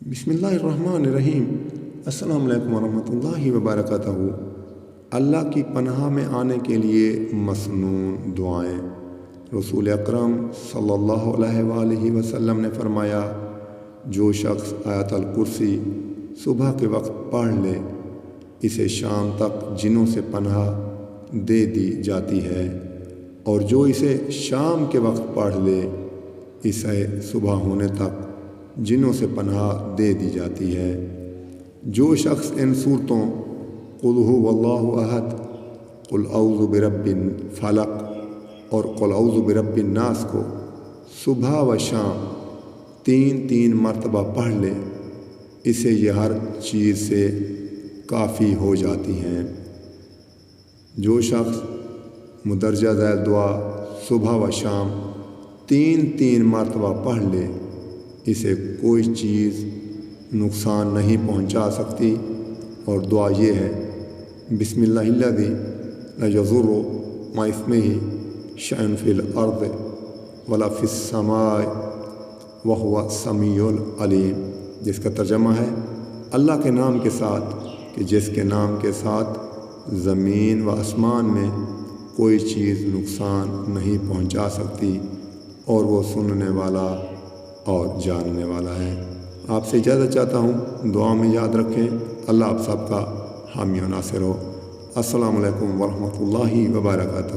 بسم اللہ الرحمن الرحیم۔ السلام علیکم ورحمۃ اللہ وبرکاتہ۔ اللہ کی پناہ میں آنے کے لیے مسنون دعائیں۔ رسول اکرم صلی اللہ علیہ وآلہ وسلم نے فرمایا، جو شخص آیت الکرسی صبح کے وقت پڑھ لے اسے شام تک جنوں سے پناہ دے دی جاتی ہے، اور جو اسے شام کے وقت پڑھ لے اسے صبح ہونے تک جنوں سے پناہ دے دی جاتی ہے۔ جو شخص ان صورتوں قل هو اللہ احد، قل اعوذ برب الفلق اور قل اعوذ برب الناس کو صبح و شام 3 مرتبہ پڑھ لے اسے یہ ہر چیز سے کافی ہو جاتی ہیں۔ جو شخص مدرجہ ذیل دعا صبح و شام 3 مرتبہ پڑھ لے اسے کوئی چیز نقصان نہیں پہنچا سکتی، اور دعا یہ ہے، بسم اللہ الذی لا یضر مع اسمہ شیء فی الارض ولا فی السماء وہو السمیع العلیم، جس کا ترجمہ ہے اللہ کے نام کے ساتھ کہ جس کے نام کے ساتھ زمین و آسمان میں کوئی چیز نقصان نہیں پہنچا سکتی، اور وہ سننے والا اور جاننے والا ہے۔ آپ سے اجازت چاہتا ہوں، دعا میں یاد رکھیں۔ اللہ آپ سب کا حامی و ناصر ہو۔ السلام علیکم ورحمۃ اللہ وبرکاتہ۔